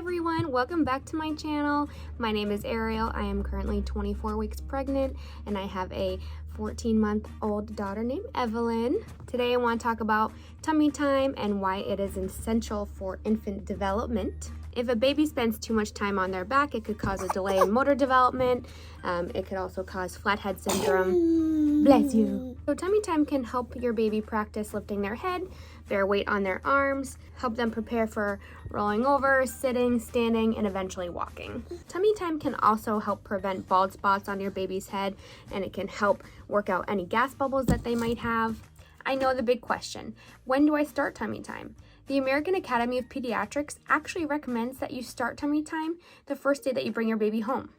everyone, welcome back to my channel. My name is Ariel. I am currently 24 weeks pregnant and I have a 14-month-old daughter named Evelyn. Today I want to talk about tummy time and why it is essential for infant development. If a baby spends too much time on their back, it could cause a delay in motor development. It could also cause flathead syndrome. Bless you. So tummy time can help your baby practice lifting their head, bear weight on their arms, help them prepare for rolling over, sitting, standing, and eventually walking. Tummy time can also help prevent bald spots on your baby's head, and it can help work out any gas bubbles that they might have. I know the big question, when do I start tummy time? The American Academy of Pediatrics actually recommends that you start tummy time the first day that you bring your baby home.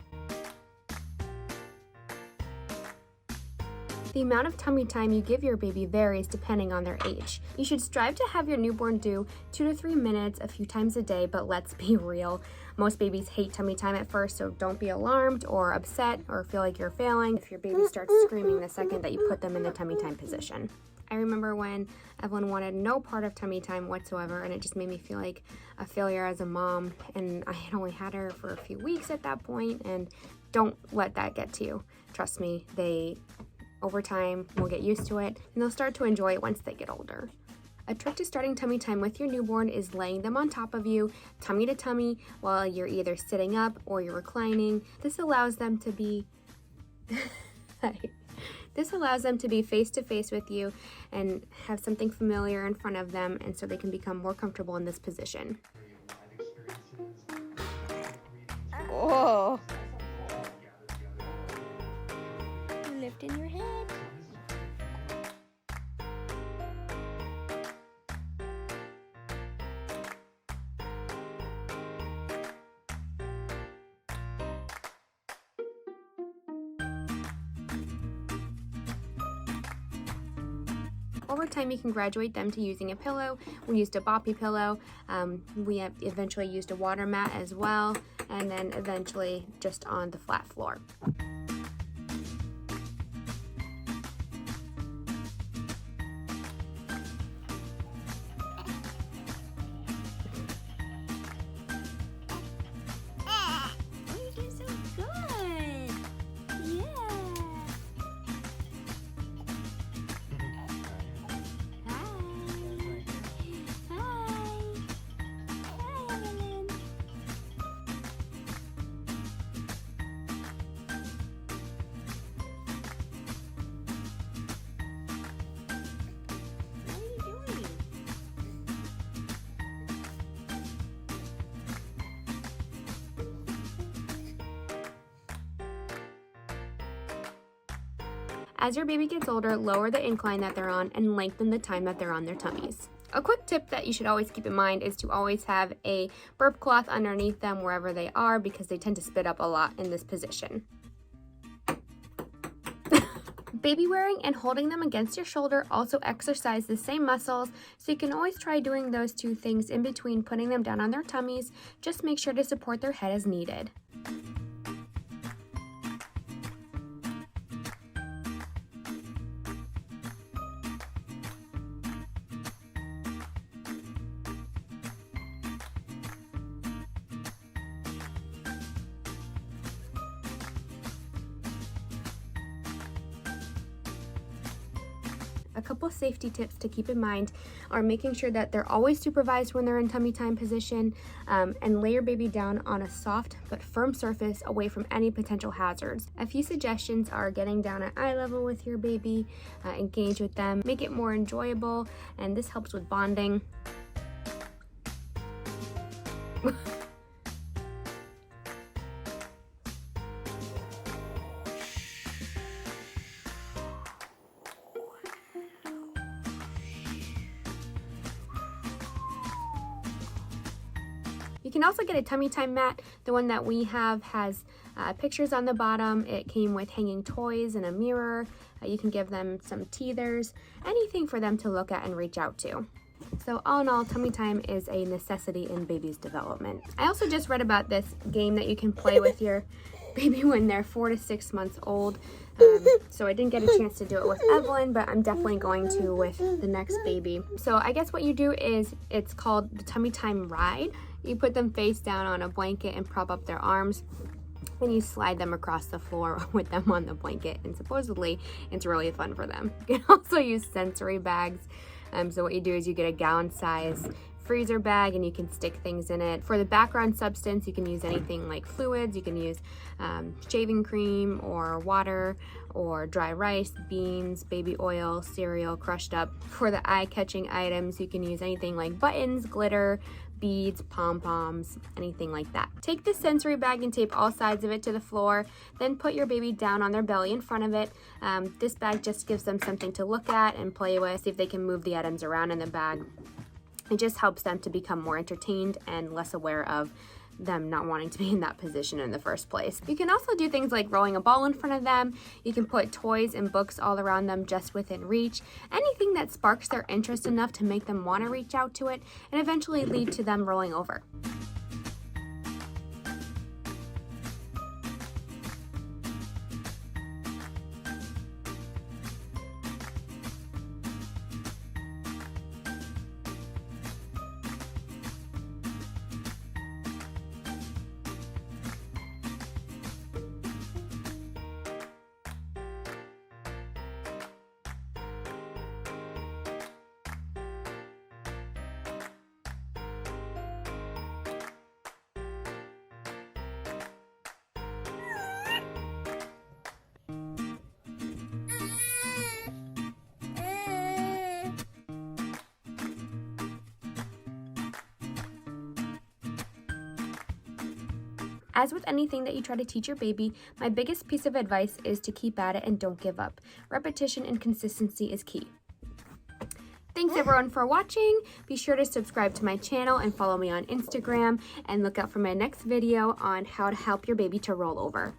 The amount of tummy time you give your baby varies depending on their age. You should strive to have your newborn do 2 to 3 minutes a few times a day, but let's be real. Most babies hate tummy time at first, so don't be alarmed or upset or feel like you're failing if your baby starts screaming the second that you put them in the tummy time position. I remember when Evelyn wanted no part of tummy time whatsoever, and it just made me feel like a failure as a mom, and I had only had her for a few weeks at that point, and don't let that get to you. Trust me, they over time will get used to it, and they'll start to enjoy it once they get older. A trick to starting tummy time with your newborn is laying them on top of you, tummy to tummy, while you're either sitting up or you're reclining. This allows them to be face to face with you and have something familiar in front of them, and so they can become more comfortable in this position. Oh. You're lifting your head. Over time, you can graduate them to using a pillow. We used a boppy pillow. We have eventually used a water mat as well, and then eventually just on the flat floor. You're doing so good. Yeah. As your baby gets older, lower the incline that they're on and lengthen the time that they're on their tummies. A quick tip that you should always keep in mind is to always have a burp cloth underneath them wherever they are, because they tend to spit up a lot in this position. Baby wearing and holding them against your shoulder also exercise the same muscles, so you can always try doing those two things in between putting them down on their tummies. Just make sure to support their head as needed. A couple safety tips to keep in mind are making sure that they're always supervised when they're in tummy time position, and lay your baby down on a soft but firm surface away from any potential hazards. A few suggestions are getting down at eye level with your baby, engage with them, make it more enjoyable, and this helps with bonding. You can also get a tummy time mat. The one that we have has pictures on the bottom. It came with hanging toys and a mirror. You can give them some teethers, anything for them to look at and reach out to. So all in all, tummy time is a necessity in baby's development. I also just read about this game that you can play with your baby when they're 4 to 6 months old. So I didn't get a chance to do it with Evelyn, but I'm definitely going to with the next baby. So I guess what you do is, it's called the Tummy Time Ride. You put them face down on a blanket and prop up their arms. And you slide them across the floor with them on the blanket, and supposedly it's really fun for them. You can also use sensory bags. So what you do is you get a gallon size freezer bag and you can stick things in it. For the background substance, you can use anything like fluids. You can use shaving cream or water or dry rice, beans, baby oil, cereal crushed up. For the eye-catching items, you can use anything like buttons, glitter, beads, pom-poms, anything like that. Take the sensory bag and tape all sides of it to the floor, then put your baby down on their belly in front of it. This bag just gives them something to look at and play with, see if they can move the items around in the bag. It just helps them to become more entertained and less aware of them not wanting to be in that position in the first place. You can also do things like rolling a ball in front of them. You can put toys and books all around them just within reach. Anything that sparks their interest enough to make them want to reach out to it and eventually lead to them rolling over. As with anything that you try to teach your baby, my biggest piece of advice is to keep at it and don't give up. Repetition and consistency is key. Thanks everyone for watching. Be sure to subscribe to my channel and follow me on Instagram, and look out for my next video on how to help your baby to roll over.